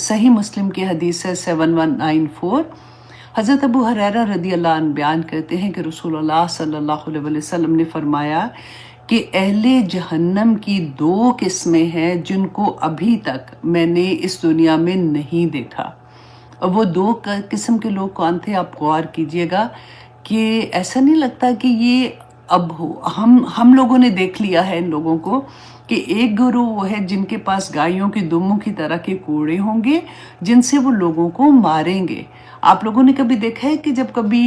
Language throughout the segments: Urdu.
صحیح مسلم کی حدیث ہے 7194، حضرت ابو ہریرہ رضی اللہ عنہ بیان کرتے ہیں کہ رسول اللہ صلی اللہ علیہ وسلم نے فرمایا کہ اہل جہنم کی 2 قسمیں ہیں جن کو ابھی تک میں نے اس دنیا میں نہیں دیکھا۔ اور وہ 2 قسم کے لوگ کون تھے؟ آپ غور کیجئے گا کہ ایسا نہیں لگتا کہ یہ اب ہم لوگوں نے دیکھ لیا ہے ان لوگوں کو، کہ ایک گروہ وہ ہے جن کے پاس گائیوں کی دموں کی طرح کے کوڑے ہوں گے جن سے وہ لوگوں کو ماریں گے۔ آپ لوگوں نے کبھی دیکھا ہے کہ جب کبھی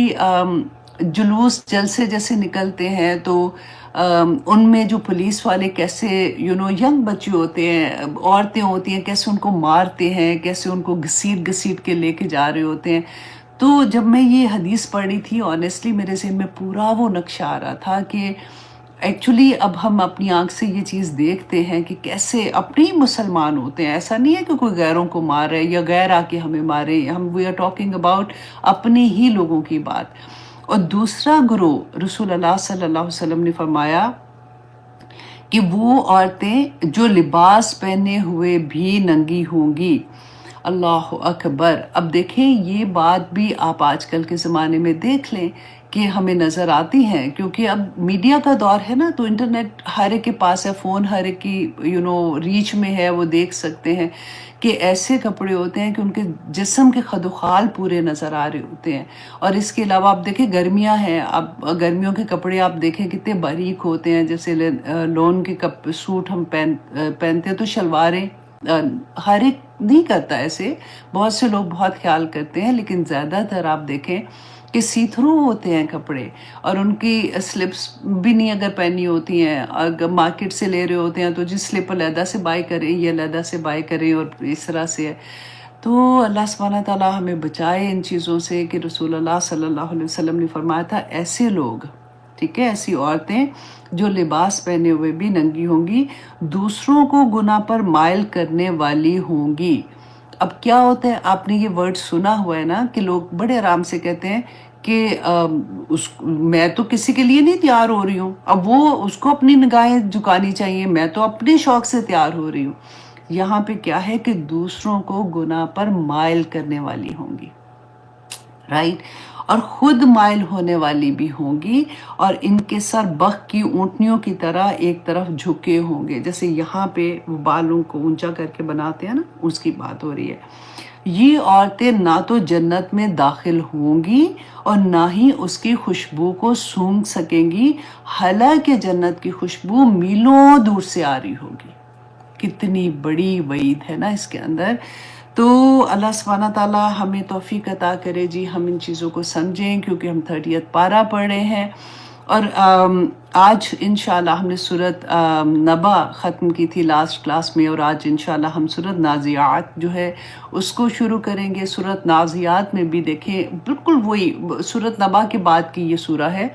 جلوس جلسے جیسے نکلتے ہیں تو ان میں جو پولیس والے کیسے ینگ بچے ہوتے ہیں، عورتیں ہوتی ہیں، کیسے ان کو مارتے ہیں، کیسے ان کو گھسیٹ کے لے کے جا رہے ہوتے ہیں۔ تو جب میں یہ حدیث پڑھی تھی آنیسٹلی میرے ذہن میں پورا وہ نقشہ آ رہا تھا کہ ایکچولی اب ہم اپنی آنکھ سے یہ چیز دیکھتے ہیں کہ کیسے اپنے ہی مسلمان ہوتے ہیں، ایسا نہیں ہے کہ کوئی غیروں کو مار رہے یا غیر آ کے ہمیں مارے، وی آر ٹاکنگ اباؤٹ اپنے ہی لوگوں کی بات۔ اور دوسرا گروہ رسول اللہ صلی اللہ علیہ وسلم نے فرمایا کہ وہ عورتیں جو لباس پہنے ہوئے بھی ننگی ہوں گی۔ اللہ اکبر! اب دیکھیں یہ بات بھی آپ آج کل کے زمانے میں دیکھ لیں کہ ہمیں نظر آتی ہیں، کیونکہ اب میڈیا کا دور ہے نا، تو انٹرنیٹ ہر ایک کے پاس ہے، فون ہر ایک کی ریچ میں ہے، وہ دیکھ سکتے ہیں کہ ایسے کپڑے ہوتے ہیں کہ ان کے جسم کے خد و خال پورے نظر آ رہے ہوتے ہیں۔ اور اس کے علاوہ آپ دیکھیں گرمیاں ہیں، اب گرمیوں کے کپڑے آپ دیکھیں کتنے باریک ہوتے ہیں، جیسے لون کے سوٹ ہم پہنتے ہیں تو شلواریں ہر ایک نہیں کرتا ایسے، بہت سے لوگ بہت خیال کرتے ہیں، لیکن زیادہ تر آپ دیکھیں کہ سی تھرو ہوتے ہیں کپڑے، اور ان کی سلپس بھی نہیں اگر پہنی ہوتی ہیں، اگر مارکیٹ سے لے رہے ہوتے ہیں تو جس سلپ علیحدہ سے بائی کریں یہ علیحدہ سے بائی کریں، اور اس طرح سے ہے۔ تو اللہ سبحانہ تعالیٰ ہمیں بچائے ان چیزوں سے کہ رسول اللہ صلی اللہ علیہ وسلم نے فرمایا تھا ایسے لوگ، ٹھیک ہے، ایسی عورتیں جو لباس پہنے ہوئے بھی ننگی ہوں گی، دوسروں کو گناہ پر مائل کرنے والی ہوں گی۔ اب کیا ہوتا ہے، آپ نے یہ ورڈ سنا ہوا ہے نا کہ لوگ بڑے آرام سے کہتے ہیں کہ میں تو کسی کے لیے نہیں تیار ہو رہی ہوں، اب وہ اس کو اپنی نگاہیں جھکانی چاہیے، میں تو اپنے شوق سے تیار ہو رہی ہوں۔ یہاں پہ کیا ہے کہ دوسروں کو گناہ پر مائل کرنے والی ہوں گی، رائٹ، اور خود مائل ہونے والی بھی ہوں گی، اور ان کے سر بخ کی اونٹنیوں کی طرح ایک طرف جھکے ہوں گے، جیسے یہاں پہ بالوں کو اونچا کر کے بناتے ہیں نا، اس کی بات ہو رہی ہے۔ یہ عورتیں نہ تو جنت میں داخل ہوں گی اور نہ ہی اس کی خوشبو کو سونگھ سکیں گی، حالانکہ جنت کی خوشبو میلوں دور سے آ رہی ہوگی۔ کتنی بڑی وعید ہے نا اس کے اندر۔ تو اللہ سبحانہ تعالیٰ ہمیں توفیق عطا کرے جی، ہم ان چیزوں کو سمجھیں، کیونکہ ہم 30 پارہ پڑھ رہے ہیں، اور آج انشاءاللہ ہم نے سورۃ نبا ختم کی تھی لاسٹ کلاس میں، اور آج انشاءاللہ ہم سورۃ نازعات جو ہے اس کو شروع کریں گے۔ سورۃ نازعات میں بھی دیکھیں بالکل وہی سورۃ نبا کے بعد کی یہ سورہ ہے،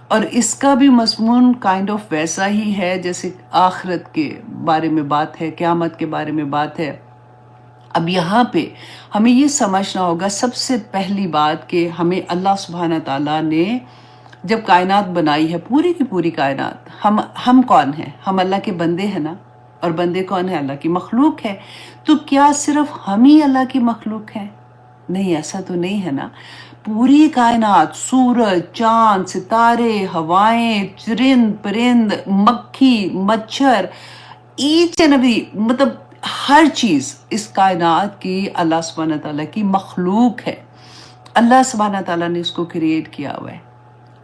اور اس کا بھی مضمون کائنڈ آف ویسا ہی ہے جیسے آخرت کے بارے میں بات ہے، قیامت کے بارے میں بات ہے۔ اب یہاں پہ ہمیں یہ سمجھنا ہوگا سب سے پہلی بات کہ ہمیں اللہ سبحانہ تعالیٰ نے جب کائنات بنائی ہے، پوری کی پوری کائنات، ہم کون ہیں؟ ہم اللہ کے بندے ہیں نا، اور بندے کون ہیں؟ اللہ کی مخلوق ہے۔ تو کیا صرف ہم ہی اللہ کی مخلوق ہیں؟ نہیں، ایسا تو نہیں ہے نا۔ پوری کائنات، سورج، چاند، ستارے، ہوائیں، چرند پرند، مکھی، مچھر، ایچ اینڈ ایوری، مطلب ہر چیز اس کائنات کی اللہ سبحانہ تعالیٰ کی مخلوق ہے۔ اللہ سبحانہ تعالیٰ نے اس کو کریٹ کیا ہوا ہے۔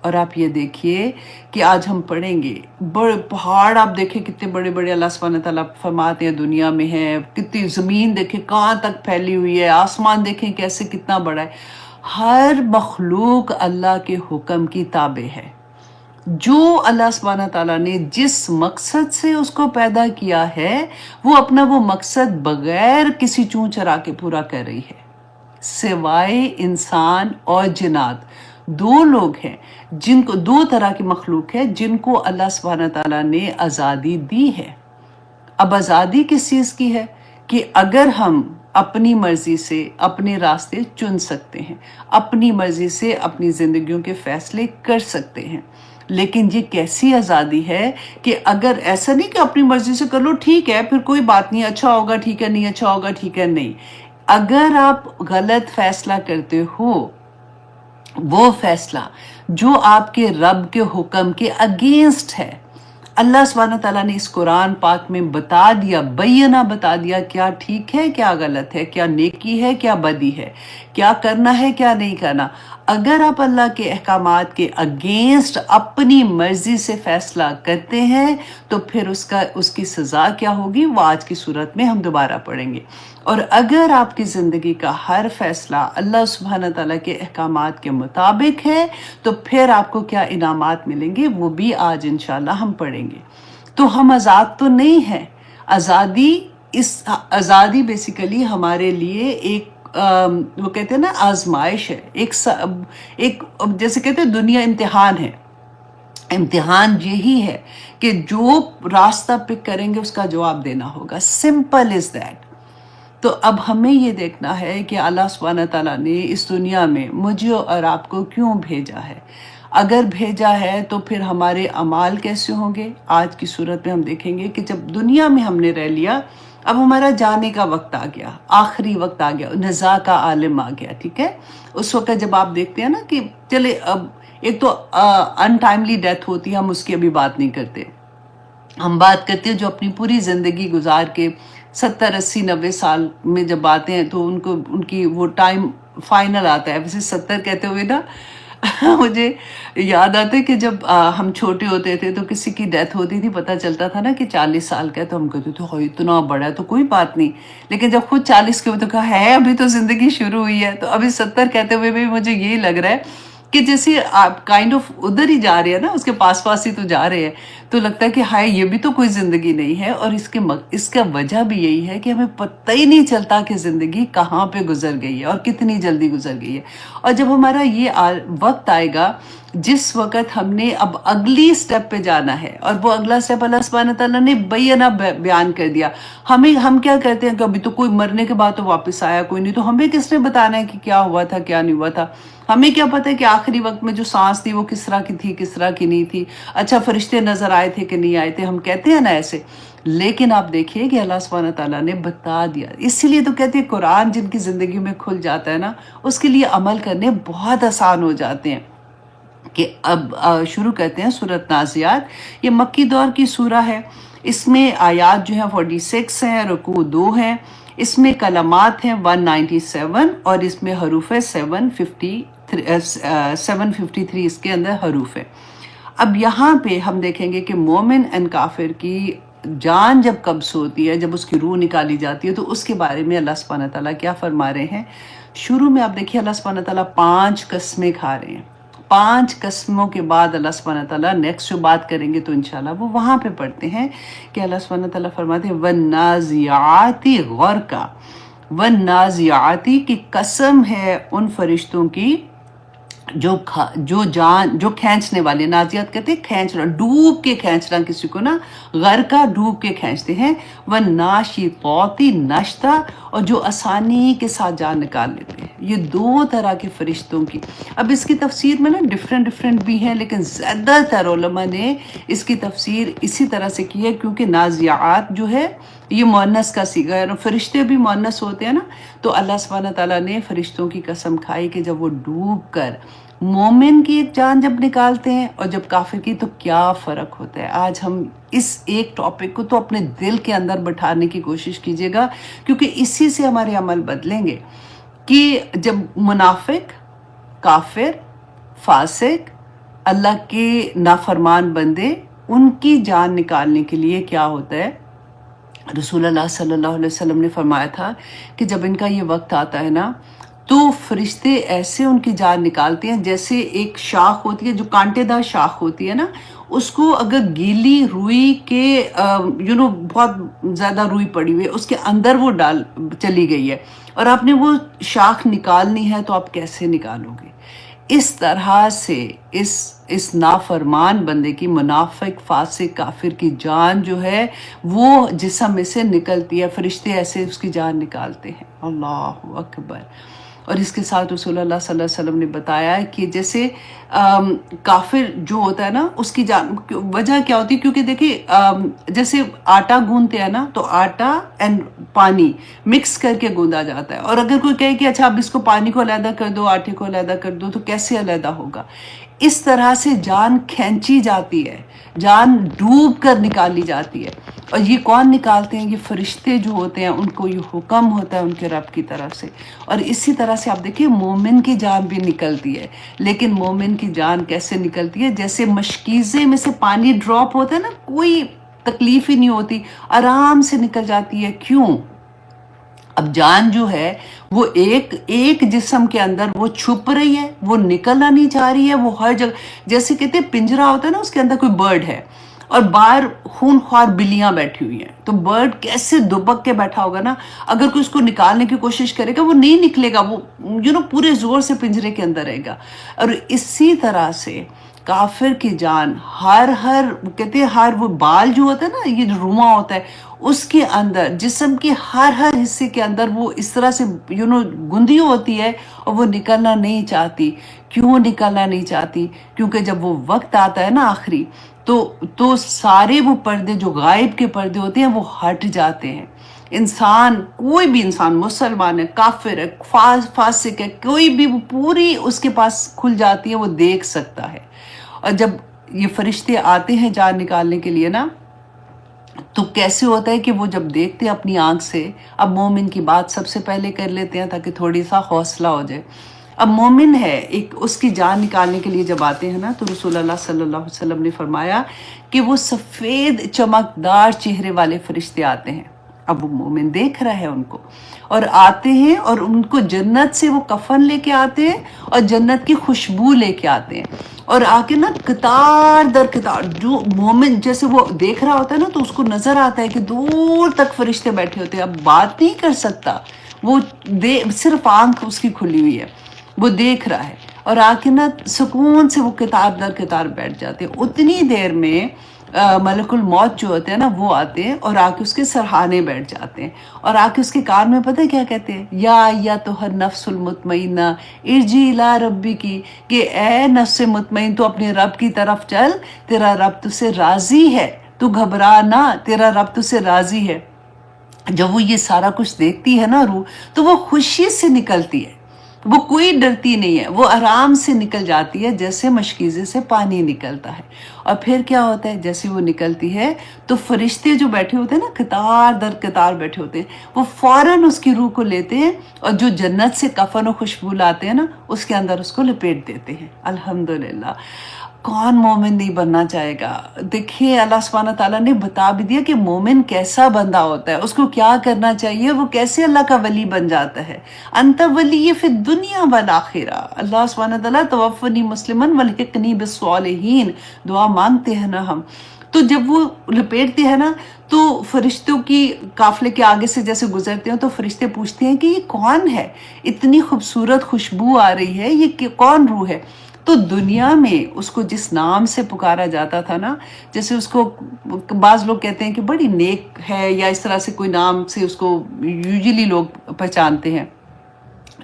اور آپ یہ دیکھیے کہ آج ہم پڑھیں گے بڑے پہاڑ، آپ دیکھیں کتنے بڑے بڑے اللہ سبحانہ تعالیٰ فرماتے ہیں دنیا میں ہیں، کتنی زمین دیکھیں کہاں تک پھیلی ہوئی ہے، آسمان دیکھیں کیسے کتنا بڑا ہے۔ ہر مخلوق اللہ کے حکم کی تابع ہے۔ جو اللہ سبحانہ تعالیٰ نے جس مقصد سے اس کو پیدا کیا ہے، وہ اپنا وہ مقصد بغیر کسی چون چرا کے پورا کر رہی ہے، سوائے انسان اور جنات۔ 2 لوگ ہیں جن کو، 2 طرح کی مخلوق ہے جن کو اللہ سبحانہ تعالیٰ نے آزادی دی ہے۔ اب آزادی کس چیز کی ہے؟ کہ اگر ہم اپنی مرضی سے اپنے راستے چن سکتے ہیں، اپنی مرضی سے اپنی زندگیوں کے فیصلے کر سکتے ہیں۔ لیکن یہ کیسی آزادی ہے کہ اگر ایسا نہیں کہ اپنی مرضی سے کر لو ٹھیک ہے پھر کوئی بات نہیں، اچھا ہوگا ٹھیک ہے، نہیں اچھا ہوگا ٹھیک ہے، نہیں، اگر آپ غلط فیصلہ کرتے ہو، وہ فیصلہ جو آپ کے رب کے حکم کے اگینسٹ ہے، اللہ سبحانہ تعالیٰ نے اس قرآن پاک میں بتا دیا، بینہ بتا دیا کیا ٹھیک ہے کیا غلط ہے، کیا نیکی ہے کیا بدی ہے، کیا کرنا ہے کیا نہیں کرنا۔ اگر آپ اللہ کے احکامات کے اگینسٹ اپنی مرضی سے فیصلہ کرتے ہیں تو پھر اس کی سزا کیا ہوگی وہ آج کی صورت میں ہم دوبارہ پڑھیں گے۔ اور اگر آپ کی زندگی کا ہر فیصلہ اللہ سبحانہ تعالیٰ کے احکامات کے مطابق ہے تو پھر آپ کو کیا انعامات ملیں گے وہ بھی آج انشاءاللہ ہم پڑھیں گے۔ تو ہم آزاد تو نہیں ہیں، آزادی بیسیکلی ہمارے لیے ایک وہ کہتے ہیں نا آزمائش ہے، ایک جیسے کہتے ہیں دنیا امتحان ہے۔ امتحان یہی ہے کہ جو راستہ پک کریں گے اس کا جواب دینا ہوگا، سمپل از دیٹ۔ تو اب ہمیں یہ دیکھنا ہے کہ اللہ سبحانہ تعالیٰ نے اس دنیا میں مجھے اور آپ کو کیوں بھیجا ہے، اگر بھیجا ہے تو پھر ہمارے اعمال کیسے ہوں گے۔ آج کی صورت میں ہم دیکھیں گے کہ جب دنیا میں ہم نے رہ لیا، اب ہمارا جانے کا وقت آ گیا، آخری وقت آ گیا، نزا کا عالم آ گیا، ٹھیک ہے۔ اس وقت جب آپ دیکھتے ہیں نا کہ چلے اب ایک تو ان ٹائملی ڈیتھ ہوتی ہے، ہم اس کی ابھی بات نہیں کرتے، ہم بات کرتے ہیں جو اپنی پوری زندگی گزار کے 70 80 90 سال میں جب آتے ہیں تو ان کی وہ ٹائم فائنل آتا ہے۔ ویسے 70 کہتے ہوئے نا مجھے یاد آتا ہے کہ جب ہم چھوٹے ہوتے تھے تو کسی کی ڈیتھ ہوتی تھی، پتہ چلتا تھا نا کہ 40 سال کا ہے تو ہم کہتے تھے ہاں اتنا بڑا ہے تو کوئی بات نہیں، لیکن جب خود 40 کے ہوئے تو کہا ہے ابھی تو زندگی شروع ہوئی ہے۔ تو ابھی 70 کہتے ہوئے بھی مجھے یہی لگ رہا ہے کہ جیسے آپ کائنڈ آف ادھر ہی جا رہے ہیں نا، اس کے پاس پاس ہی تو جا رہے ہیں، تو لگتا ہے کہ ہائے یہ بھی تو کوئی زندگی نہیں ہے۔ اور اس کا وجہ بھی یہی ہے کہ ہمیں پتہ ہی نہیں چلتا کہ زندگی کہاں پہ گزر گئی ہے اور کتنی جلدی گزر گئی ہے۔ اور جب ہمارا یہ وقت آئے گا جس وقت ہم نے اب اگلی سٹیپ پہ جانا ہے، اور وہ اگلا سٹیپ اللہ سبحانہ تعالیٰ نے بینہ بیان کر دیا، ہم کیا کرتے ہیں کہ ابھی تو کوئی مرنے کے بعد تو واپس آیا کوئی نہیں، تو ہمیں کس نے بتانا ہے کہ کیا ہوا تھا کیا نہیں ہوا تھا؟ ہمیں کیا پتہ ہے کہ آخری وقت میں جو سانس تھی وہ کس طرح کی تھی کس طرح کی نہیں تھی؟ اچھا فرشتے نظر آئے تھے کہ نہیں آئے تھے؟ ہم کہتے ہیں نا ایسے، لیکن آپ دیکھیے کہ اللہ سبحانہ تعالیٰ نے بتا دیا۔ اسی لیے تو کہتے ہیں قرآن جن کی زندگی میں کھل جاتا ہے نا اس کے لیے عمل کرنے بہت آسان ہو جاتے ہیں۔ کہ اب شروع کرتے ہیں سورۃ نازعات۔ یہ مکی دور کی سورہ ہے، اس میں آیات جو ہیں 46 ہیں، رکوع 2 ہیں، اس میں کلمات ہیں 197 اور اس میں حروف ہے 753 اس کے اندر حروف ہے۔ اب یہاں پہ ہم دیکھیں گے کہ مومن اور کافر کی جان جب قبض ہوتی ہے، جب اس کی روح نکالی جاتی ہے، تو اس کے بارے میں اللہ سبحانہ تعالیٰ کیا فرما رہے ہیں۔ شروع میں آپ دیکھیے اللہ سبحانہ تعالیٰ 5 قسمیں کھا رہے ہیں۔ 5 قسموں کے بعد اللہ سبحانہ تعالیٰ نیکسٹ جو بات کریں گے تو انشاءاللہ وہ وہاں پہ پڑھتے ہیں کہ اللہ سبحانہ تعالیٰ فرماتے ہیں وَالنَّازِعَاتِ غَرْقًا، وَالنَّازِعَاتِ کی قسم ہے ان فرشتوں کی جو کھینچنے والے، نازیات کہتے ہیں کھینچنا، ڈوب کے کھینچنا کسی کو نا، غرقہ ڈوب کے کھینچتے ہیں، وَالنَّاشِطَاتِ نَشْطًا اور جو آسانی کے ساتھ جان نکال لیتے ہیں۔ یہ 2 طرح کے فرشتوں کی، اب اس کی تفسیر میں نا ڈفرینٹ بھی ہیں، لیکن زیادہ تر علماء نے اس کی تفسیر اسی طرح سے کی ہے کیونکہ نازیات جو ہے یہ مؤنث کا صیغہ ہے اور فرشتے بھی مؤنث ہوتے ہیں نا، تو اللہ سبحانہ تعالیٰ نے فرشتوں کی قسم کھائی کہ جب وہ ڈوب کر مومن کی ایک جان جب نکالتے ہیں اور جب کافر کی، تو کیا فرق ہوتا ہے۔ آج ہم اس ایک ٹاپک کو تو اپنے دل کے اندر بٹھانے کی کوشش کیجیے گا، کیونکہ اسی سے ہمارے عمل بدلیں گے کہ جب منافق، کافر، فاسق، اللہ کے نافرمان بندے، ان کی جان نکالنے کے لیے کیا ہوتا ہے۔ رسول اللہ صلی اللہ علیہ وسلم نے فرمایا تھا کہ جب ان کا یہ وقت آتا ہے نا تو فرشتے ایسے ان کی جان نکالتے ہیں جیسے ایک شاخ ہوتی ہے جو کانٹے دار شاخ ہوتی ہے نا، اس کو اگر گیلی روئی کے بہت زیادہ روئی پڑی ہوئی ہے اس کے اندر وہ چلی گئی ہے اور آپ نے وہ شاخ نکالنی ہے تو آپ کیسے نکالو گے؟ اس طرح سے اس نافرمان بندے کی، منافق، فاسق، کافر کی جان جو ہے وہ جسم میں سے نکلتی ہے، فرشتے ایسے اس کی جان نکالتے ہیں۔ اللہ اکبر۔ اور اس کے ساتھ رسول اللہ صلی اللہ علیہ وسلم نے بتایا کہ جیسے کافر جو ہوتا ہے نا اس کی وجہ کیا ہوتی ہے، کیونکہ دیکھیں جیسے آٹا گوندتے ہیں نا تو آٹا اینڈ پانی مکس کر کے گوندا جاتا ہے، اور اگر کوئی کہے کہ اچھا اب اس کو پانی کو علیحدہ کر دو، آٹے کو علیحدہ کر دو، تو کیسے علیحدہ ہوگا؟ اس طرح سے جان کھینچی جاتی ہے، جان ڈوب کر نکالی جاتی ہے، اور یہ کون نکالتے ہیں؟ یہ فرشتے جو ہوتے ہیں، ان کو یہ حکم ہوتا ہے ان کے رب کی طرف سے۔ اور اسی طرح سے آپ دیکھیں مومن کی جان بھی نکلتی ہے، لیکن مومن کی جان کیسے نکلتی ہے؟ جیسے مشکیزے میں سے پانی ڈراپ ہوتا ہے نا، کوئی تکلیف ہی نہیں ہوتی، آرام سے نکل جاتی ہے۔ کیوں؟ اب جان جو ہے وہ ایک جسم کے اندر وہ چھپ رہی ہے، وہ نکلنا نہیں چاہ رہی ہے، وہ ہر جگہ، جیسے کہتے ہیں پنجرا ہوتا ہے نا، اس کے اندر کوئی برڈ ہے اور باہر خون خوار بلیاں بیٹھی ہوئی ہیں، تو برڈ کیسے دبک کے بیٹھا ہوگا نا، اگر کوئی اس کو نکالنے کی کوشش کرے گا وہ نہیں نکلے گا، وہ پورے زور سے پنجرے کے اندر رہے گا۔ اور اسی طرح سے کافر کی جان ہر کہتے ہیں ہر وہ بال جو ہوتا ہے نا، یہ جو روما ہوتا ہے، اس کے اندر جسم کے ہر حصے کے اندر وہ اس طرح سے گندی ہوتی ہے، اور وہ نکلنا نہیں چاہتی۔ کیوں نکلنا نہیں چاہتی؟ کیونکہ جب وہ وقت آتا ہے نا آخری، تو سارے وہ پردے جو غائب کے پردے ہوتے ہیں وہ ہٹ جاتے ہیں۔ انسان، کوئی بھی انسان، مسلمان ہے، کافر ہے، فاسق ہے، کوئی بھی، وہ پوری اس کے پاس کھل جاتی ہے، وہ دیکھ سکتا ہے۔ اور جب یہ فرشتے آتے ہیں جان نکالنے کے لیے نا، تو کیسے ہوتا ہے کہ وہ جب دیکھتے ہیں اپنی آنکھ سے، اب مومن کی بات سب سے پہلے کر لیتے ہیں تاکہ تھوڑی سا حوصلہ ہو جائے۔ اب مومن ہے، ایک اس کی جان نکالنے کے لیے جب آتے ہیں نا، تو رسول اللہ صلی اللہ علیہ وسلم نے فرمایا کہ وہ سفید چمکدار چہرے والے فرشتے آتے ہیں۔ اب وہ مومن دیکھ رہا ہے ان کو، اور آتے ہیں، اور ان کو جنت سے وہ کفن لے کے آتے ہیں اور جنت کی خوشبو لے کے آتے ہیں، اور آ کے نا قطار در قطار، جو مومن جیسے وہ دیکھ رہا ہوتا ہے نا، تو اس کو نظر آتا ہے کہ دور تک فرشتے بیٹھے ہوتے ہیں، اب بات نہیں کر سکتا وہ، صرف آنکھ اس کی کھلی ہوئی ہے، وہ دیکھ رہا ہے، اور آ کے نا سکون سے وہ قطار در قطار بیٹھ جاتے ہیں۔ اتنی دیر میں ملک الموت جو ہوتے ہیں نا وہ آتے ہیں اور آ کے اس کے سرحانے بیٹھ جاتے ہیں، اور آ کے اس کے کان میں پتہ ہے کیا کہتے ہیں؟ یا ایتھا النفس المطمئنہ ارجعی الی ربک، کہ اے نفس مطمئن تو اپنے رب کی طرف چل، تیرا رب تجھ سے راضی ہے، تو گھبرا نہ، تیرا رب تجھ سے راضی ہے۔ جب وہ یہ سارا کچھ دیکھتی ہے نا روح، تو وہ خوشی سے نکلتی ہے، وہ کوئی ڈرتی نہیں ہے، وہ آرام سے نکل جاتی ہے، جیسے مشکیزے سے پانی نکلتا ہے۔ اور پھر کیا ہوتا ہے؟ جیسے وہ نکلتی ہے تو فرشتے جو بیٹھے ہوتے ہیں نا، قطار در قطار بیٹھے ہوتے ہیں، وہ فوراً اس کی روح کو لیتے ہیں، اور جو جنت سے کفن و خوشبو لاتے ہیں نا، اس کے اندر اس کو لپیٹ دیتے ہیں۔ الحمدللہ، کون مومن نہیں بننا چاہے گا؟ دیکھیے اللہ سبحانہ تعالیٰ نے بتا بھی دیا کہ مومن کیسا بندہ ہوتا ہے، اس کو کیا کرنا چاہیے، وہ کیسے اللہ کا ولی بن جاتا ہے۔ انت ولی فی الدنیا والآخرہ، اللہ سبحانہ تعالیٰ توفنی مسلمن والحقنی بالصالحین دعا مانگتے ہیں نا ہم، تو جب وہ لپیٹتے ہیں نا، تو فرشتوں کی قافلے کے آگے سے جیسے گزرتے ہیں تو فرشتے پوچھتے ہیں کہ یہ کون ہے، اتنی خوبصورت خوشبو آ رہی ہے، یہ کون روح ہے؟ تو دنیا میں اس کو جس نام سے پکارا جاتا تھا نا، جیسے اس کو بعض لوگ کہتے ہیں کہ بڑی نیک ہے، یا اس طرح سے کوئی نام سے اس کو یوزلی لوگ پہچانتے ہیں،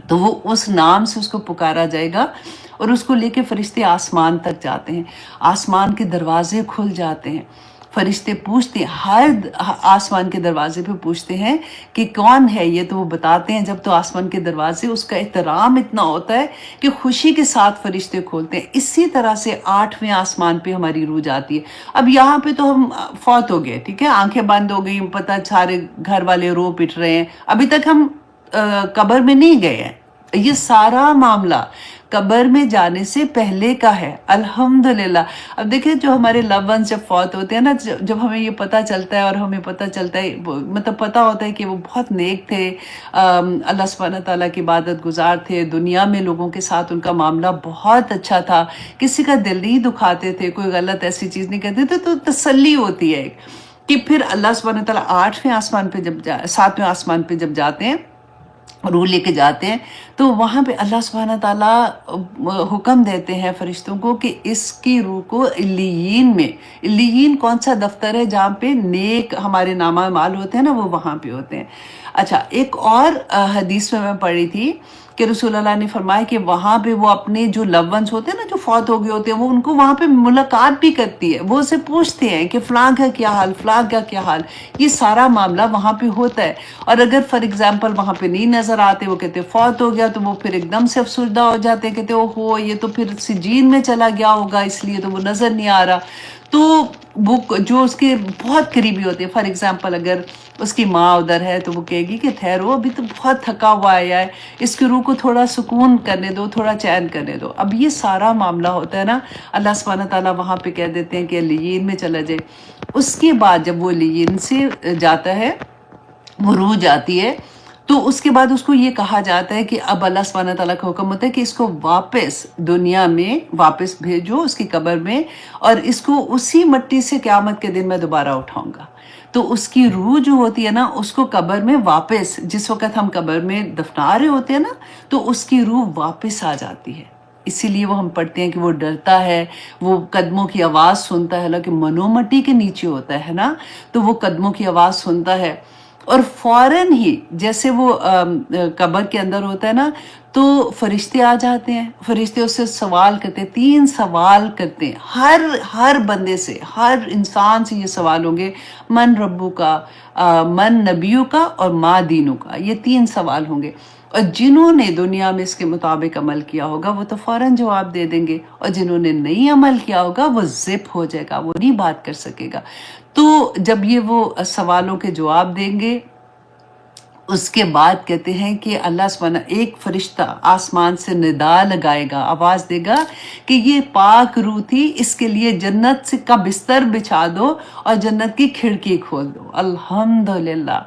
تو وہ اس نام سے اس کو پکارا جائے گا، اور اس کو لے کے فرشتے آسمان تک جاتے ہیں، آسمان کے دروازے کھل جاتے ہیں، فرشتے پوچھتے ہیں، ہر آسمان کے دروازے پہ پوچھتے ہیں کہ کون ہے یہ، تو وہ بتاتے ہیں۔ جب تو آسمان کے دروازے، اس کا احترام اتنا ہوتا ہے کہ خوشی کے ساتھ فرشتے کھولتے ہیں۔ اسی طرح سے 8ویں آسمان پہ ہماری روح جاتی ہے۔ اب یہاں پہ تو ہم فوت ہو گئے، ٹھیک ہے، آنکھیں بند ہو گئی، پتہ سارے گھر والے رو پٹ رہے ہیں، ابھی تک ہم قبر میں نہیں گئے ہیں، یہ سارا معاملہ قبر میں جانے سے پہلے کا ہے۔ الحمدللہ، اب دیکھیں جو ہمارے لو ونس جب فوت ہوتے ہیں نا، جب ہمیں یہ پتہ چلتا ہے، اور ہمیں پتہ چلتا ہے، مطلب پتہ ہوتا ہے کہ وہ بہت نیک تھے، اللہ سبحانہ تعالیٰ کی عبادت گزار تھے، دنیا میں لوگوں کے ساتھ ان کا معاملہ بہت اچھا تھا، کسی کا دل نہیں دکھاتے تھے، کوئی غلط ایسی چیز نہیں کرتے تھے، تو تسلی ہوتی ہے کہ پھر اللہ سبحانہ تعالیٰ 8ویں آسمان پہ 7ویں آسمان پہ جب جاتے ہیں، روح لے کے جاتے ہیں، تو وہاں پہ اللہ سبحانہ تعالیٰ حکم دیتے ہیں فرشتوں کو کہ اس کی روح کو علیین میں، علیین کون سا دفتر ہے جہاں پہ نیک ہمارے نامہ اعمال ہوتے ہیں نا، وہ وہاں پہ ہوتے ہیں، اچھا، ایک اور حدیث میں پڑھی تھی کہ رسول اللہ نے فرمایا کہ وہاں پہ وہ اپنے جو لو ونس ہوتے ہیں نا، جو فوت ہو گئے ہوتے ہیں، وہ ان کو وہاں پہ ملاقات بھی کرتی ہے، وہ اسے پوچھتے ہیں کہ فلاں کا کیا حال، فلاں کا کیا حال. یہ سارا معاملہ وہاں پہ ہوتا ہے. اور اگر فار ایگزامپل وہاں پہ نہیں نظر آتے، وہ کہتے فوت ہو گیا، تو وہ پھر ایک دم سے افسردہ ہو جاتے ہیں، کہتے اوہو یہ تو پھر سجین میں چلا گیا ہوگا، اس لیے تو وہ نظر نہیں آ رہا. تو وہ جو اس کے بہت قریبی ہوتے ہیں، فار ایگزامپل اگر اس کی ماں ادھر ہے تو وہ کہے گی کہ ٹھہرو، ابھی تو بہت تھکا ہوا آیا ہے، اس کی روح کو تھوڑا سکون کرنے دو، تھوڑا چین کرنے دو. اب یہ سارا معاملہ ہوتا ہے نا، اللہ سبحانہ تعالیٰ وہاں پہ کہہ دیتے ہیں کہ لیین میں چلا جائے. اس کے بعد جب وہ لیین سے جاتا ہے، وہ روح جاتی ہے، تو اس کے بعد اس کو یہ کہا جاتا ہے کہ اب اللہ سبحانہ تعالیٰ کا حکم ہوتا ہے کہ اس کو واپس دنیا میں واپس بھیجو اس کی قبر میں، اور اس کو اسی مٹی سے قیامت کے دن میں دوبارہ اٹھاؤں گا. تو اس کی روح جو ہوتی ہے نا، اس کو قبر میں واپس، جس وقت ہم قبر میں دفنا رہے ہوتے ہیں نا، تو اس کی روح واپس آ جاتی ہے. اسی لیے وہ ہم پڑھتے ہیں کہ وہ ڈرتا ہے، وہ قدموں کی آواز سنتا ہے، حالانکہ منو مٹی کے نیچے ہوتا ہے نا، تو وہ قدموں کی آواز سنتا ہے. اور فوراً ہی جیسے وہ قبر کے اندر ہوتا ہے نا، تو فرشتے آ جاتے ہیں. فرشتے اس سے سوال کرتے ہیں، 3 سوال کرتے ہیں ہر بندے سے، ہر انسان سے. یہ سوال ہوں گے، من ربو کا، من نبیو کا، اور ما دینو کا. یہ 3 سوال ہوں گے. اور جنہوں نے دنیا میں اس کے مطابق عمل کیا ہوگا وہ تو فوراً جواب دے دیں گے، اور جنہوں نے نہیں عمل کیا ہوگا وہ زپ ہو جائے گا، وہ نہیں بات کر سکے گا. تو جب یہ وہ سوالوں کے جواب دیں گے، اس کے بعد کہتے ہیں کہ اللہ سبحانہ ایک فرشتہ آسمان سے ندا لگائے گا، آواز دے گا کہ یہ پاک روح تھی، اس کے لیے جنت سے کا بستر بچھا دو اور جنت کی کھڑکی کھول دو. الحمدللہ.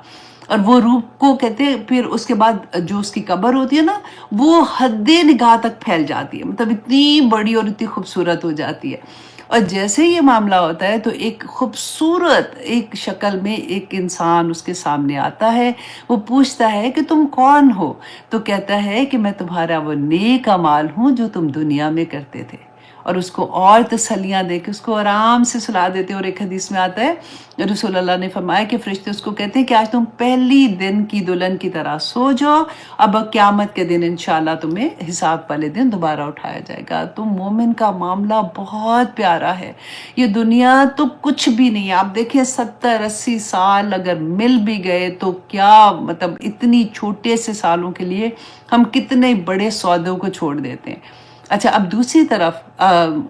اور وہ روح کو کہتے ہیں، پھر اس کے بعد جو اس کی قبر ہوتی ہے نا، وہ حد نگاہ تک پھیل جاتی ہے، مطلب اتنی بڑی اور اتنی خوبصورت ہو جاتی ہے. اور جیسے یہ معاملہ ہوتا ہے تو ایک خوبصورت ایک شکل میں ایک انسان اس کے سامنے آتا ہے. وہ پوچھتا ہے کہ تم کون ہو؟ تو کہتا ہے کہ میں تمہارا وہ نیک اعمال ہوں جو تم دنیا میں کرتے تھے. اور اس کو اور تسلیاں دے کے اس کو آرام سے سلا دیتے. اور ایک حدیث میں آتا ہے، رسول اللہ نے فرمایا کہ فرشتے اس کو کہتے ہیں کہ آج تم پہلی دن کی دلہن کی طرح سو جاؤ، اب قیامت کے دن انشاءاللہ تمہیں حساب والے دن دوبارہ اٹھایا جائے گا. تو مومن کا معاملہ بہت پیارا ہے. یہ دنیا تو کچھ بھی نہیں ہے. آپ دیکھیں 70-80 سال اگر مل بھی گئے تو کیا، مطلب اتنی چھوٹے سے سالوں کے لیے ہم کتنے بڑے سودوں کو چھوڑ دیتے ہیں. اچھا، اب دوسری طرف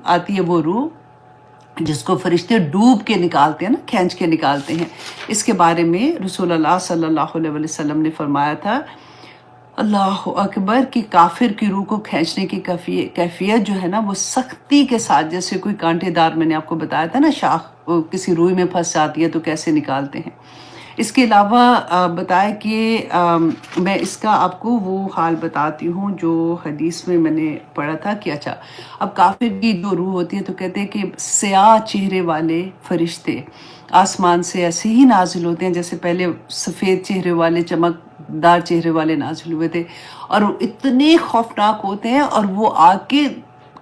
آتی ہے وہ روح جس کو فرشتے ڈوب کے نکالتے ہیں نا، کھینچ کے نکالتے ہیں. اس کے بارے میں رسول اللہ صلی اللہ علیہ وسلم نے فرمایا تھا، اللہ اکبر، کہ کافر کی روح کو کھینچنے کی کیفیت جو ہے نا، وہ سختی کے ساتھ، جیسے کوئی کانٹے دار، میں نے آپ کو بتایا تھا نا، شاخ کسی روئی میں پھنس جاتی ہے تو کیسے نکالتے ہیں. اس کے علاوہ بتایا کہ میں اس کا آپ کو وہ حال بتاتی ہوں جو حدیث میں نے پڑھا تھا کہ اچھا، اب کافر کی جو روح ہوتی ہے تو کہتے ہیں کہ سیاہ چہرے والے فرشتے آسمان سے ایسے ہی نازل ہوتے ہیں جیسے پہلے سفید چہرے والے، چمکدار چہرے والے نازل ہوئے تھے، اور وہ اتنے خوفناک ہوتے ہیں، اور وہ آ کے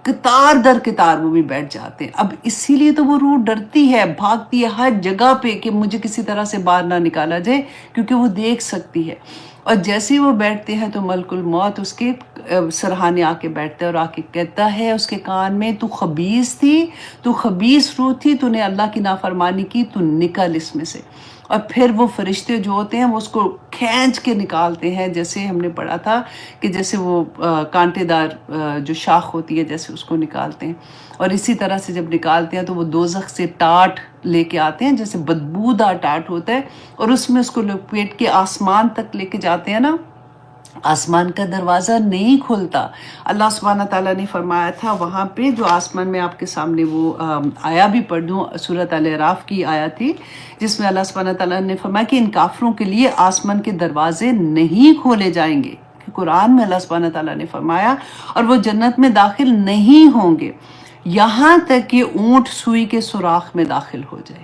قطار در قطار وہ بھی بیٹھ جاتے ہیں. اب اسی لیے تو وہ روح ڈرتی ہے، بھاگتی ہے ہر جگہ پہ کہ مجھے کسی طرح سے باہر نہ نکالا جائے، کیونکہ وہ دیکھ سکتی ہے. اور جیسے ہی وہ بیٹھتے ہیں تو ملک الموت اس کے سرہانے آ کے بیٹھتا ہے اور آ کے کہتا ہے اس کے کان میں، تو خبیث تھی، تو خبیث روح تھی، تو نے اللہ کی نافرمانی کی، تو نکل اس میں سے. اور پھر وہ فرشتے جو ہوتے ہیں وہ اس کو کھینچ کے نکالتے ہیں، جیسے ہم نے پڑھا تھا کہ جیسے وہ کانٹے دار جو شاخ ہوتی ہے جیسے اس کو نکالتے ہیں. اور اسی طرح سے جب نکالتے ہیں تو وہ دوزخ سے ٹاٹ لے کے آتے ہیں، جیسے بدبودار ٹاٹ ہوتا ہے، اور اس میں اس کو لپیٹ کے آسمان تک لے کے جاتے ہیں نا. آسمان کا دروازہ نہیں کھلتا. اللہ سبحانہ تعالیٰ نے فرمایا تھا وہاں پہ، جو آسمان میں آپ کے سامنے وہ آیا بھی پڑھ دوں، سورۃ الاعراف کی آیا تھی، جس میں اللہ سبحانہ تعالیٰ نے فرمایا کہ ان کافروں کے لیے آسمان کے دروازے نہیں کھولے جائیں گے. قرآن میں اللہ سبحانہ تعالیٰ نے فرمایا، اور وہ جنت میں داخل نہیں ہوں گے یہاں تک کہ اونٹ سوئی کے سوراخ میں داخل ہو جائے.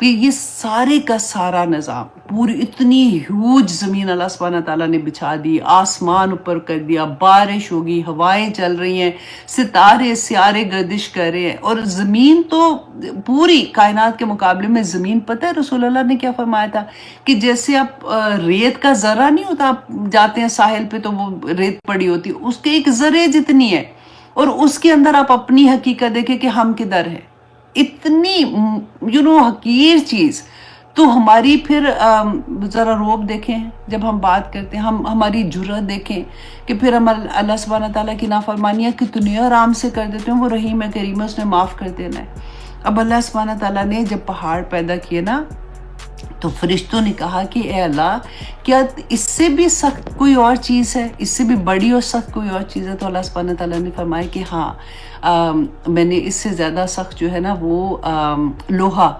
کہ یہ سارے کا سارا نظام، پوری اتنی ہیوج زمین اللہ سبحانہ تعالیٰ نے بچھا دی، آسمان اوپر کر دیا، بارش ہوگی، ہوائیں چل رہی ہیں، ستارے سیارے گردش کر رہے ہیں، اور زمین تو پوری کائنات کے مقابلے میں زمین، پتہ ہے رسول اللہ نے کیا فرمایا تھا کہ جیسے آپ ریت کا ذرہ نہیں ہوتا، آپ جاتے ہیں ساحل پہ تو وہ ریت پڑی ہوتی، اس کے ایک ذرے جتنی ہے، اور اس کے اندر آپ اپنی حقیقت دیکھیں کہ ہم کدھر ہیں، اتنی حقیر چیز. تو ہماری پھر ذرا روب دیکھیں جب ہم بات کرتے ہیں، ہماری جرأت دیکھیں کہ پھر ہم اللہ سبحانہ تعالیٰ کی نافرمانیاں کتنی آرام سے کر دیتے ہیں. وہ رحیم ہے، کریم ہے، اس نے معاف کر دینا ہے. اب اللہ سبحانہ تعالیٰ نے جب پہاڑ پیدا کیے نا، تو فرشتوں نے کہا کہ اے اللہ، کیا اس سے بھی سخت کوئی اور چیز ہے، اس سے بھی بڑی اور سخت کوئی اور چیز ہے؟ تو اللہ سبحانہ تعالیٰ نے فرمایا کہ ہاں، میں نے اس سے زیادہ سخت جو ہے نا وہ لوہا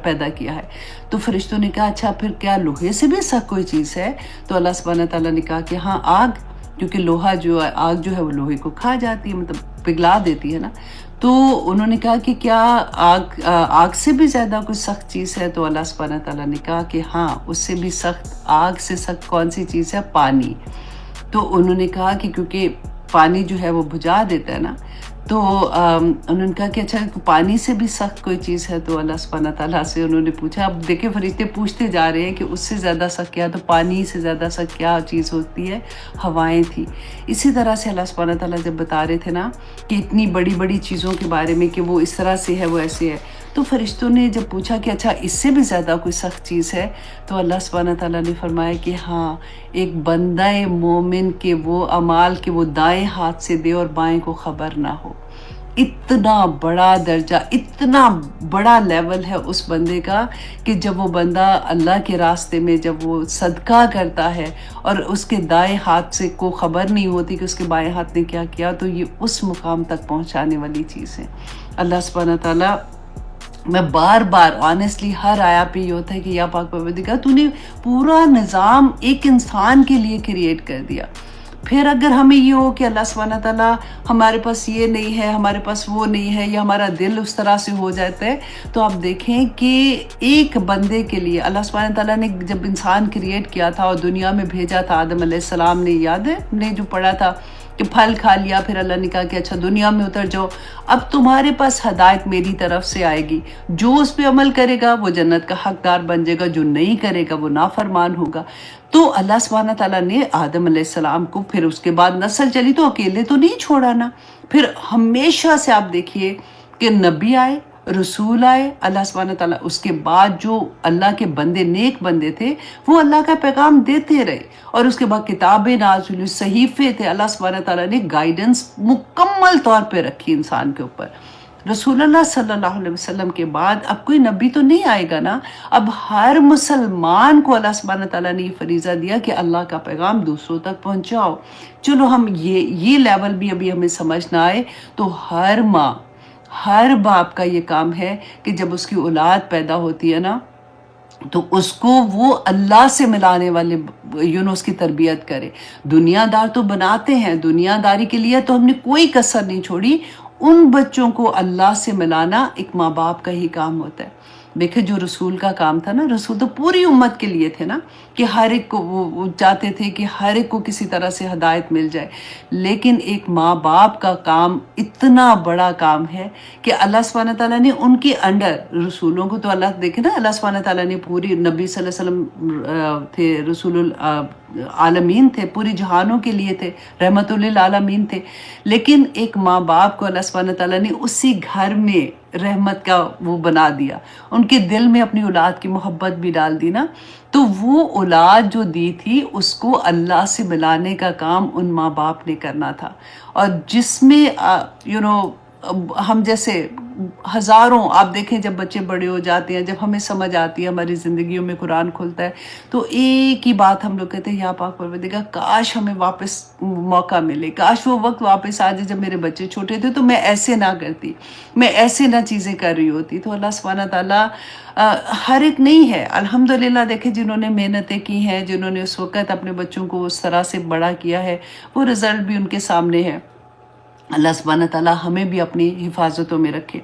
پیدا کیا ہے. تو فرشتوں نے کہا اچھا پھر کیا لوہے سے بھی سخت کوئی چیز ہے؟ تو اللہ سبحانہ تعالیٰ نے کہا کہ ہاں، آگ، کیونکہ لوہا جو ہے، آگ جو ہے وہ لوہے کو کھا جاتی ہے، مطلب پگھلا دیتی ہے نا. تو انہوں نے کہا کہ کیا آگ سے بھی زیادہ کوئی سخت چیز ہے؟ تو اللہ سبحانہ تعالیٰ نے کہا کہ ہاں، اس سے بھی سخت، آگ سے سخت کون سی چیز ہے؟ پانی. تو انہوں نے کہا کہ کیونکہ پانی جو ہے وہ بجھا دیتا ہے نا، تو انہوں نے کہا کہ اچھا پانی سے بھی سخت کوئی چیز ہے؟ تو اللہ سبحانہ تعالیٰ سے انہوں نے پوچھا. اب دیکھیں فرشتے پوچھتے جا رہے ہیں کہ اس سے زیادہ سخت کیا؟ تو پانی سے زیادہ سخت کیا چیز ہوتی ہے؟ ہوائیں تھی. اسی طرح سے اللہ سبحانہ تعالیٰ جب بتا رہے تھے نا کہ اتنی بڑی بڑی چیزوں کے بارے میں کہ وہ اس طرح سے ہے، وہ ایسے ہے، تو فرشتوں نے جب پوچھا کہ اچھا اس سے بھی زیادہ کوئی سخت چیز ہے؟ تو اللہ سبحانہ تعالیٰ نے فرمایا کہ ہاں، ایک بندہ مومن کے وہ اعمال کے وہ دائیں ہاتھ سے دے اور بائیں کو خبر نہ ہو. اتنا بڑا درجہ، اتنا بڑا لیول ہے اس بندے کا کہ جب وہ بندہ اللہ کے راستے میں جب وہ صدقہ کرتا ہے اور اس کے دائیں ہاتھ سے کو خبر نہیں ہوتی کہ اس کے بائیں ہاتھ نے کیا کیا، تو یہ اس مقام تک پہنچانے والی چیز ہے. اللہ سبحانہ تعالیٰ، میں بار بار آنیسٹلی ہر آیا پہ یہ ہوتا ہے کہ یا پاک پروردگار، تو نے پورا نظام ایک انسان کے لیے کریٹ کر دیا. پھر اگر ہمیں یہ ہو کہ اللہ سبحانہ تعالیٰ ہمارے پاس یہ نہیں ہے، ہمارے پاس وہ نہیں ہے، یا ہمارا دل اس طرح سے ہو جاتا ہے، تو آپ دیکھیں کہ ایک بندے کے لیے اللہ سبحانہ تعالیٰ نے جب انسان کریٹ کیا تھا اور دنیا میں بھیجا تھا، آدم علیہ السلام نے، یاد ہے ہم نے جو پڑھا تھا کہ پھل کھا لیا، پھر اللہ نے کہا کہ اچھا دنیا میں اتر جاؤ، اب تمہارے پاس ہدایت میری طرف سے آئے گی، جو اس پہ عمل کرے گا وہ جنت کا حقدار بن جائے گا، جو نہیں کرے گا وہ نافرمان ہوگا. تو اللہ سبحانہ تعالیٰ نے آدم علیہ السلام کو، پھر اس کے بعد نسل چلی تو اکیلے تو نہیں چھوڑا نا، پھر ہمیشہ سے آپ دیکھیے کہ نبی آئے، رسول آئے، اللہ سبحانہ تعالیٰ اس کے بعد جو اللہ کے بندے، نیک بندے تھے، وہ اللہ کا پیغام دیتے رہے، اور اس کے بعد کتابیں نازل ہوئی، صحیفے تھے، اللہ سبحانہ تعالیٰ نے گائیڈنس مکمل طور پہ رکھی انسان کے اوپر. رسول اللہ صلی اللہ علیہ وسلم کے بعد اب کوئی نبی تو نہیں آئے گا نا. اب ہر مسلمان کو اللہ سبحانہ تعالیٰ نے یہ فریضہ دیا کہ اللہ کا پیغام دوسروں تک پہنچاؤ. چلو ہم یہ لیول بھی ابھی ہمیں سمجھ نہ آئے، تو ہر ماں، ہر باپ کا یہ کام ہے کہ جب اس کی اولاد پیدا ہوتی ہے نا، تو اس کو وہ اللہ سے ملانے والے اس کی تربیت کرے. دنیا دار تو بناتے ہیں، دنیا داری کے لیے تو ہم نے کوئی کسر نہیں چھوڑی. ان بچوں کو اللہ سے ملانا ایک ماں باپ کا ہی کام ہوتا ہے. دیکھیں جو رسول کا کام تھا نا، رسول تو پوری امت کے لیے تھے نا، کہ ہر ایک کو وہ چاہتے تھے کہ ہر ایک کو کسی طرح سے ہدایت مل جائے. لیکن ایک ماں باپ کا کام اتنا بڑا کام ہے کہ اللہ سبحانہ تعالیٰ نے ان کے انڈر رسولوں کو، تو اللہ دیکھیں نا، اللہ سبحانہ تعالیٰ نے پوری نبی صلی اللہ علیہ وسلم تھے، رسول العالمین تھے، پوری جہانوں کے لیے تھے، رحمت للعالمین تھے. لیکن ایک ماں باپ کو اللہ سبحانہ تعالیٰ نے اسی گھر میں رحمت کا وہ بنا دیا، ان کے دل میں اپنی اولاد کی محبت بھی ڈال دی نا. تو وہ اولاد جو دی تھی اس کو اللہ سے ملانے کا کام ان ماں باپ نے کرنا تھا. اور جس میں ہم جیسے ہزاروں، آپ دیکھیں جب بچے بڑے ہو جاتے ہیں، جب ہمیں سمجھ آتی ہے، ہماری زندگیوں میں قرآن کھلتا ہے، تو ایک ہی بات ہم لوگ کہتے ہیں، یا پاک پروردگار کاش ہمیں واپس موقع ملے، کاش وہ وقت واپس آ جائے جب میرے بچے چھوٹے تھے تو میں ایسے نہ کرتی، میں ایسے نہ چیزیں کر رہی ہوتی. تو اللہ سبحانہ تعالیٰ ہر ایک نہیں ہے، الحمدللہ دیکھیں جنہوں نے محنتیں کی ہیں، جنہوں نے اس وقت اپنے بچوں کو اس طرح سے بڑا کیا ہے، وہ رزلٹ بھی ان کے سامنے ہے. اللہ سبحانہ تعالیٰ ہمیں بھی اپنی حفاظتوں میں رکھے.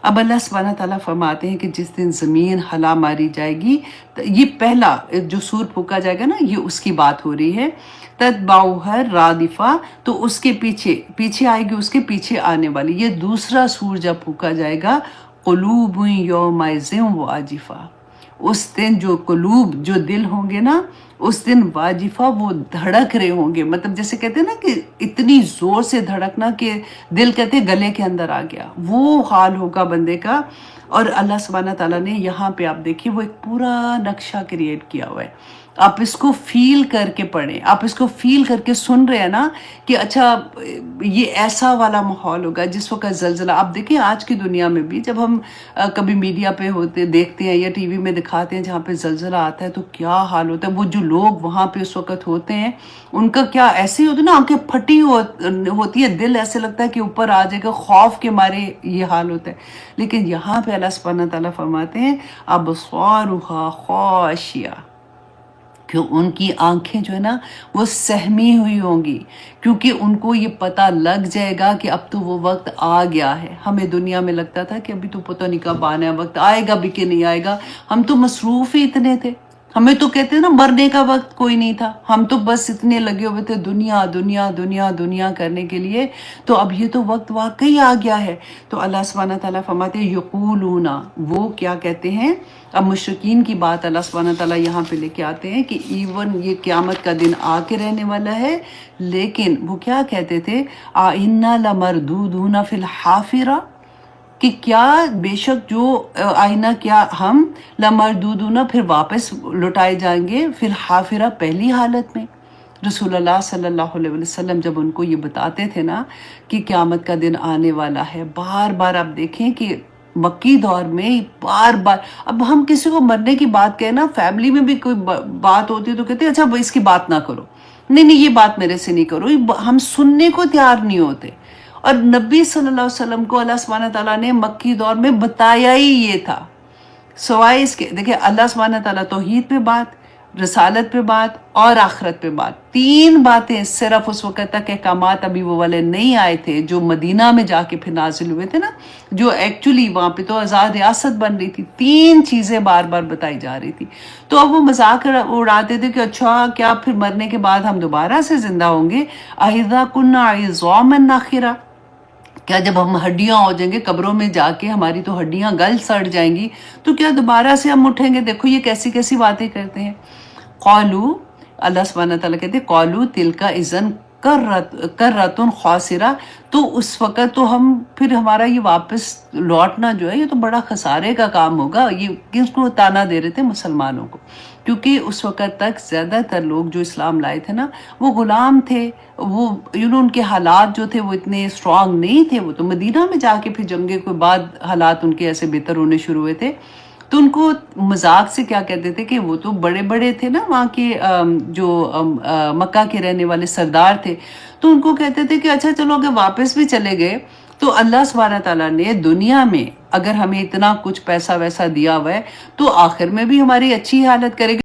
اب اللہ سبحانہ تعالیٰ فرماتے ہیں کہ جس دن زمین ہلا ماری جائے گی، یہ پہلا جو سور پھونکا جائے گا نا، یہ اس کی بات ہو رہی ہے، تتبعها رادفہ، تو اس کے پیچھے آئے گی، اس کے پیچھے آنے والی۔ یہ دوسرا سور جب پھونکا جائے گا، قلوب یومئذ واجفہ، اس دن جو قلوب، جو دل ہوں گے نا، اس دن واجفہ، وہ دھڑک رہے ہوں گے، مطلب جیسے کہتے ہیں نا کہ اتنی زور سے دھڑکنا کہ دل کہتے ہیں گلے کے اندر آ گیا، وہ حال ہوگا بندے کا۔ اور اللہ سبحانہ تعالیٰ نے یہاں پہ آپ دیکھیے وہ ایک پورا نقشہ کریٹ کیا ہوا ہے، آپ اس کو فیل کر کے پڑھیں، آپ اس کو فیل کر کے سن رہے ہیں نا کہ اچھا یہ ایسا والا ماحول ہوگا جس وقت زلزلہ۔ آپ دیکھیں آج کی دنیا میں بھی جب ہم کبھی میڈیا پہ ہوتے دیکھتے ہیں یا ٹی وی میں دکھاتے ہیں جہاں پہ زلزلہ آتا ہے تو کیا حال ہوتا ہے، وہ جو لوگ وہاں پہ اس وقت ہوتے ہیں ان کا کیا ایسے ہی ہوتا ہے نا، آنکھیں پھٹی ہوتی ہے، دل ایسے لگتا ہے کہ اوپر آ جائے گا، خوف کے مارے یہ حال ہوتا ہے۔ لیکن یہاں پہ اللہ سبحانہ تعالیٰ فرماتے ہیں ابصارها خاشعہ، کہ ان کی آنکھیں جو ہے نا وہ سہمی ہوئی ہوں گی، کیونکہ ان کو یہ پتہ لگ جائے گا کہ اب تو وہ وقت آ گیا ہے۔ ہمیں دنیا میں لگتا تھا کہ ابھی تو پتہ نہیں کب آنا ہے، وقت آئے گا بھی کہ نہیں آئے گا، ہم تو مصروف ہی اتنے تھے، ہمیں تو کہتے ہیں نا مرنے کا وقت کوئی نہیں تھا، ہم تو بس اتنے لگے ہوئے تھے دنیا دنیا دنیا دنیا کرنے کے لیے۔ تو اب یہ تو وقت واقعی آ گیا ہے۔ تو اللہ سبحانہ تعالیٰ فرماتے ہیں یقولون، وہ کیا کہتے ہیں، اب مشرکین کی بات اللہ سبحانہ تعالیٰ یہاں پہ لے کے آتے ہیں کہ ایون یہ قیامت کا دن آ کے رہنے والا ہے، لیکن وہ کیا کہتے تھے، آئنا لمردودون فی الحافرہ، کہ کیا بے شک جو آئینہ، کیا ہم لمردودون پھر واپس لوٹائے جائیں گے، فی الحافرہ پہلی حالت میں۔ رسول اللہ صلی اللہ علیہ وسلم جب ان کو یہ بتاتے تھے نا کہ قیامت کا دن آنے والا ہے، بار بار آپ دیکھیں کہ مکی دور میں بار بار، اب ہم کسی کو مرنے کی بات کہیں نا، فیملی میں بھی کوئی بات ہوتی ہے تو کہتے ہیں اچھا اس کی بات نہ کرو، نہیں یہ بات میرے سے نہیں کرو، ہم سننے کو تیار نہیں ہوتے۔ اور نبی صلی اللہ علیہ وسلم کو اللہ سبحانہ تعالیٰ نے مکی دور میں بتایا ہی یہ تھا، سوائے اس کے دیکھیں اللہ سبحانہ تعالیٰ توحید پہ بات، رسالت پہ بات اور آخرت پہ بات، تین باتیں صرف اس وقت تک احکامات ابھی وہ والے نہیں آئے تھے جو مدینہ میں جا کے پھر نازل ہوئے تھے نا، جو ایکچولی وہاں پہ تو آزاد ریاست بن رہی تھی، تین چیزیں بار بار بتائی جا رہی تھی۔ تو اب وہ مذاق اڑاتے تھے کہ اچھا کیا پھر مرنے کے بعد ہم دوبارہ سے زندہ ہوں گے، اذا کنا عظاما نخرہ، کیا جب ہم ہڈیاں ہو جائیں گے قبروں میں جا کے، ہماری تو ہڈیاں گل سڑ جائیں گی، تو کیا دوبارہ سے ہم اٹھیں گے؟ دیکھو یہ کیسی کیسی باتیں کرتے ہیں۔ قالو، اللہ سبحانہ تعالیٰ کہتے ہیں قالو تلک اذن کرۃ خاسرہ، تو اس وقت تو ہم پھر ہمارا یہ واپس لوٹنا جو ہے یہ تو بڑا خسارے کا کام ہوگا۔ یہ کس کو تانا دے رہے تھے؟ مسلمانوں کو، کیونکہ اس وقت تک زیادہ تر لوگ جو اسلام لائے تھے نا وہ غلام تھے، وہ ان کے حالات جو تھے وہ اتنے اسٹرانگ نہیں تھے، وہ تو مدینہ میں جا کے پھر جنگے کے بعد حالات ان کے ایسے بہتر ہونے شروع ہوئے تھے۔ تو ان کو مذاق سے کیا کہتے تھے کہ وہ تو بڑے بڑے تھے نا وہاں کے جو مکہ کے رہنے والے سردار تھے، تو ان کو کہتے تھے کہ اچھا چلو اگر واپس بھی چلے گئے تو اللہ سبحانہ تعالیٰ نے دنیا میں اگر ہمیں اتنا کچھ پیسہ ویسا دیا ہوا ہے تو آخر میں بھی ہماری اچھی حالت کرے گی۔